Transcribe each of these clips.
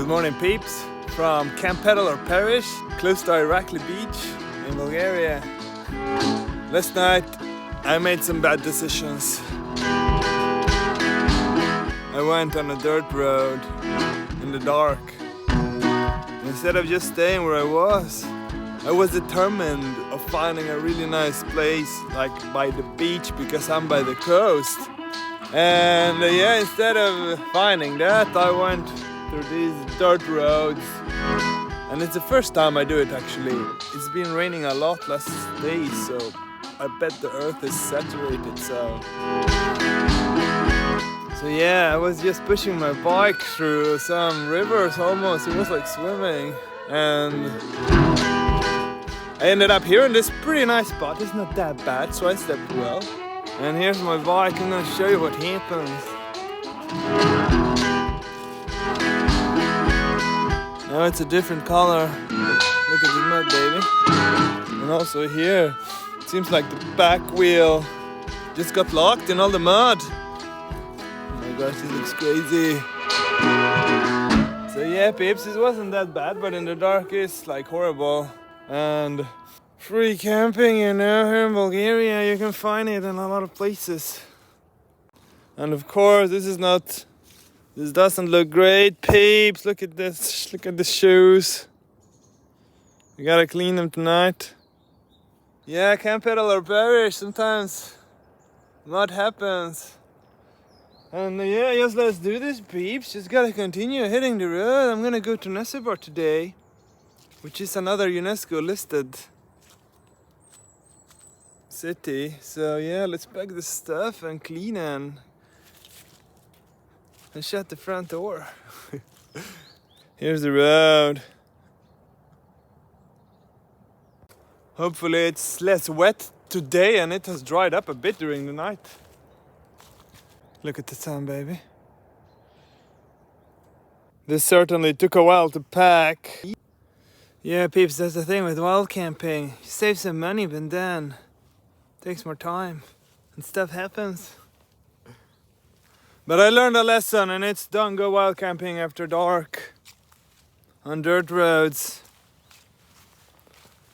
Good morning, peeps, from Camp Peddler Parish, close to IRAKLI beach in Bulgaria. Last night I made some bad decisions. I went on a dirt road in the dark. Instead of just staying where I was determined of finding a really nice place like by the beach because I'm by the coast. And instead of finding that, I went through these dirt roads. And it's the first time I do it actually. It's been raining a lot last days, so I bet the earth is saturated, so yeah, I was just pushing my bike through some rivers almost. It was like swimming. And I ended up here in this pretty nice spot. It's not that bad, so I stepped well. And here's my bike. I'm gonna show you what happens. Now it's a different color. Look at the mud, baby. And also here, it seems like the back wheel just got locked in all the mud. Oh my gosh, this looks crazy. So yeah, peeps, it wasn't that bad, but in the dark it's like horrible. And free camping, you know, here in Bulgaria, you can find it in a lot of places. And of course, this doesn't look great, peeps. Look at this, look at the shoes. We gotta clean them tonight. Yeah, Camp Peddler Parish, sometimes mud happens. And yeah, just let's do this, peeps. Just gotta continue hitting the road. I'm gonna go to Sveti today, which is another UNESCO listed city. So yeah, let's pack the stuff and clean and shut the front door. Here's the road. Hopefully it's less wet today and it has dried up a bit during the night. Look at the sun, baby. This certainly took a while to pack. Yeah, peeps, that's the thing with wild camping. You save some money, but then it takes more time and stuff happens. But I learned a lesson, and it's don't go wild camping after dark on dirt roads.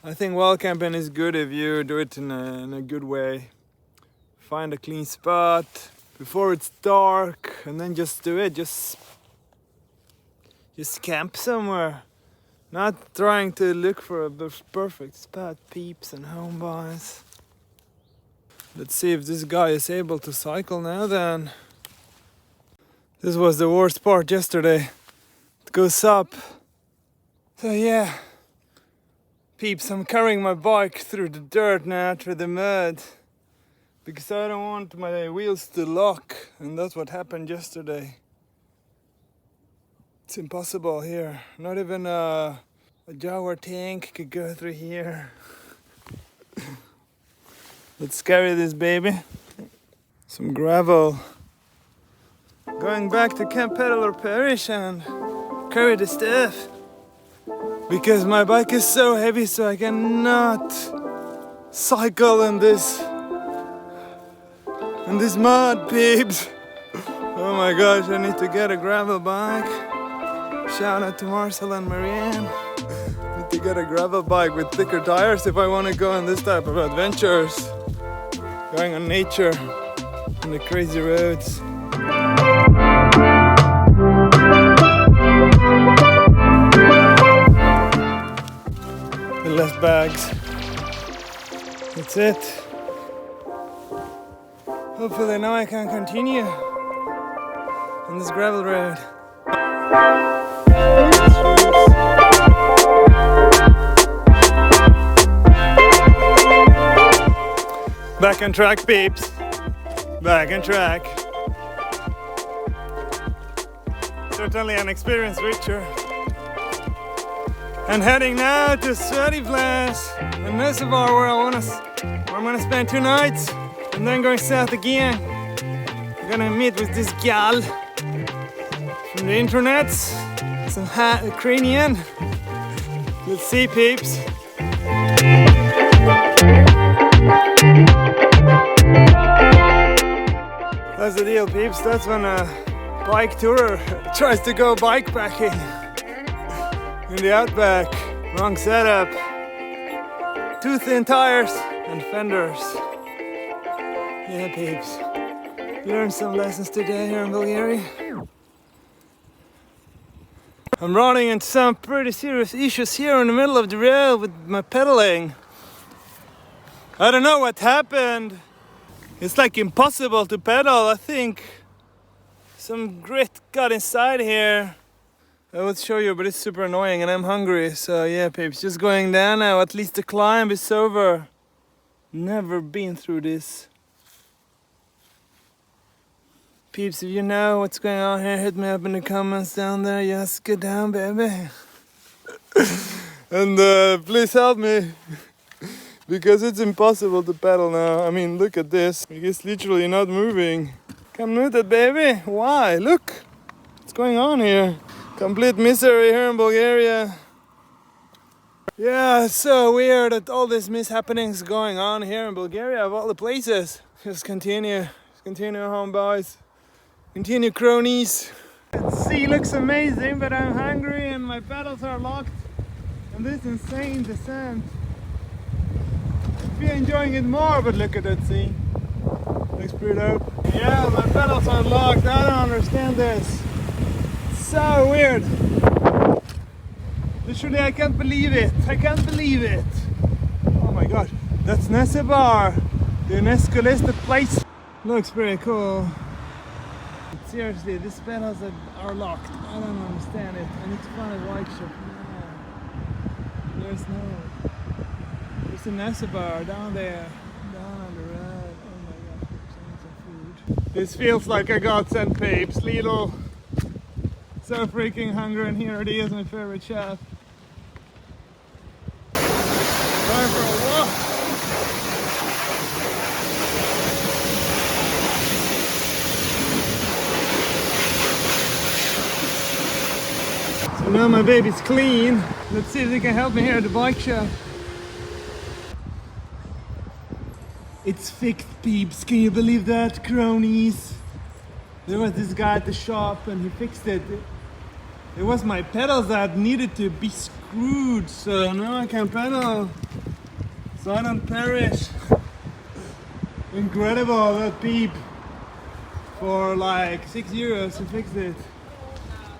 I think wild camping is good if you do it in a good way. Find a clean spot before it's dark, and then just do it. Just camp somewhere. Not trying to look for a perfect spot, peeps and homeboys. Let's see if this guy is able to cycle now then. This was the worst part yesterday. It goes up. So yeah. Peeps, I'm carrying my bike through the dirt now, through the mud. Because I don't want my wheels to lock. And that's what happened yesterday. It's impossible here. Not even a Jaguar tank could go through here. Let's carry this baby. Some gravel. Going back to Camp Peddler Parish and carry the stuff. Because my bike is so heavy, so I cannot cycle in this mud, peeps. Oh my gosh, I need to get a gravel bike. Shout out to Marcel and Marianne. Need to get a gravel bike with thicker tires if I want to go on this type of adventures. Going on nature on the crazy roads. The less bags. That's it. Hopefully now I can continue on this gravel road. Back on track, peeps. Back on track. Certainly an experience richer. And heading now to Sveti, Vlas and Reservoir where I'm gonna spend 2 nights and then going south again. I'm gonna meet with this gal from the internet, some Ukrainian. Let's see, peeps. That's the deal, peeps. That's when a bike tourer tries to go bikepacking. in the outback. Wrong setup. Too thin tires and fenders. Yeah, peeps. Learned some lessons today here in Bulgaria. I'm running into some pretty serious issues here in the middle of the road with my pedaling. I don't know what happened. It's like impossible to pedal, I think. Some grit got inside here. I will show you, but it's super annoying and I'm hungry. So yeah, peeps, just going down now. At least the climb is over. Never been through this. Peeps, if you know what's going on here, hit me up in the comments down there. Yes, get down, baby. And please help me. Because it's impossible to pedal now. I mean, look at this. It's literally not moving. Come move that, baby. Why? Look. What's going on here? Complete misery here in Bulgaria. Yeah, it's so weird that all this mishappenings going on here in Bulgaria of all the places. Just continue. Just continue, homeboys. Continue, cronies. The sea looks amazing, but I'm hungry and my pedals are locked. And this insane descent. I'd be enjoying it more, but look at that sea. Looks pretty dope. Yeah, my pedals are locked. I don't understand this. It's so weird. Literally, I can't believe it. I can't believe it. Oh my god. That's Nesebar, the UNESCO-listed place. Looks pretty cool. Seriously, these pedals are locked. I don't understand it. I need to find a bike shop. No. There's a Nesebar down there. Down on the road. Oh my god. Some food. This feels like a godsend, peeps. Lidl. So freaking hungry, and here it is, my favorite chef. Time for a walk. So now my baby's clean. Let's see if they can help me here at the bike shop. It's fixed, peeps. Can you believe that, cronies? There was this guy at the shop and he fixed it. It was my pedals that needed to be screwed, so now I can pedal. So I don't perish. Incredible, that peep. For like €6 he fixed it.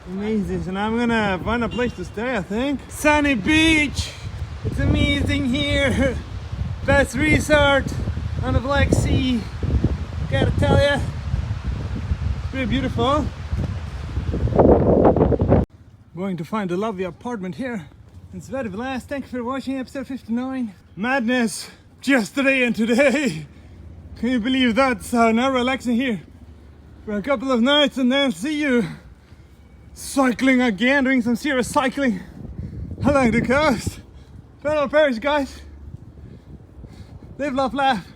Amazing. So now I'm gonna find a place to stay, I think. Sunny beach! It's amazing here. Best resort on the Black Sea. Gotta tell ya. Pretty beautiful. Going to find a lovely apartment here in Sveti, Vlas. Thank you for watching episode 59. Madness yesterday and today. Can you believe that? So now relaxing here for a couple of nights and then see you cycling again, doing some serious cycling along the coast. Fellow Paris guys. Live, love, laugh.